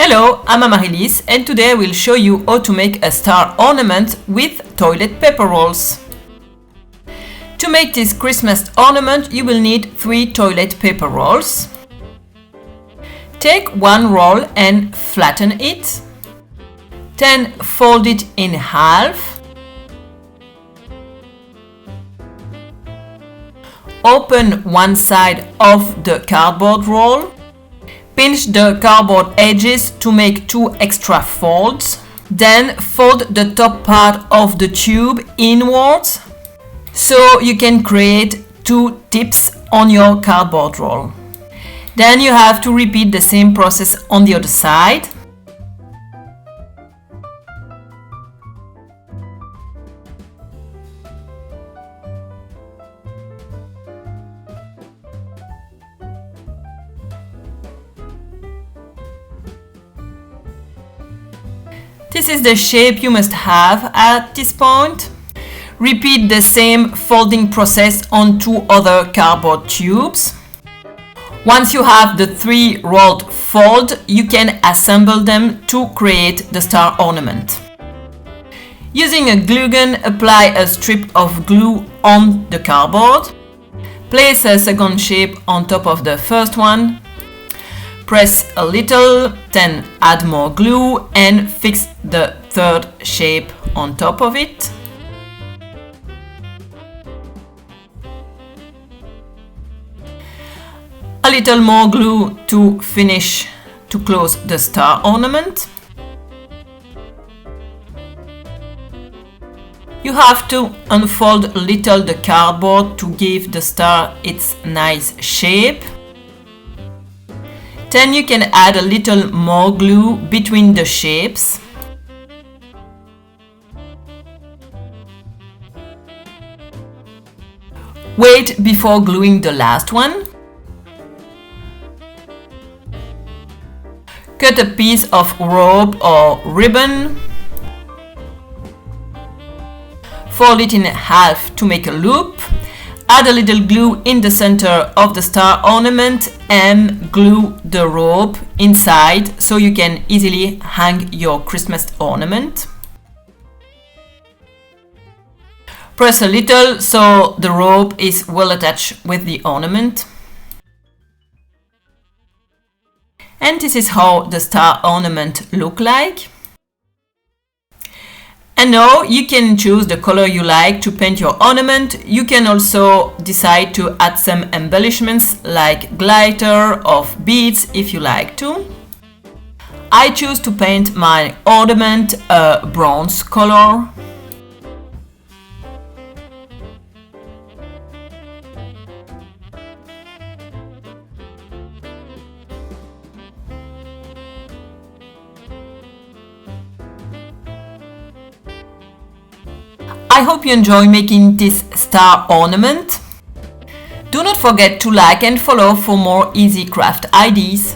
Hello, I'm Amaryllis and today I will show you how to make a star ornament with toilet paper rolls. To make this Christmas ornament you will need 3 toilet paper rolls. Take one roll and flatten it. Then fold it in half. Open one side of the cardboard roll. Pinch the cardboard edges to make 2 extra folds. Then fold the top part of the tube inwards so you can create 2 tips on your cardboard roll. Then you have to repeat the same process on the other side. This is the shape you must have at this point. Repeat the same folding process on 2 other cardboard tubes. Once you have the 3 rolled folds, you can assemble them to create the star ornament. Using a glue gun, apply a strip of glue on the cardboard. Place a second shape on top of the first one. Press a little, then add more glue and fix the third shape on top of it. A little more glue to finish to close the star ornament. You have to unfold a little the cardboard to give the star its nice shape. Then you can add a little more glue between the shapes. Wait before gluing the last one. Cut a piece of rope or ribbon. Fold it in half to make a loop. Add a little glue in the center of the star ornament and glue the rope inside so you can easily hang your Christmas ornament. Press a little so the rope is well attached with the ornament. And this is how the star ornament looks like. And now you can choose the color you like to paint your ornament. You can also decide to add some embellishments like glitter or beads if you like to. I choose to paint my ornament a bronze color. I hope you enjoy making this star ornament. Do not forget to like and follow for more easy craft ideas.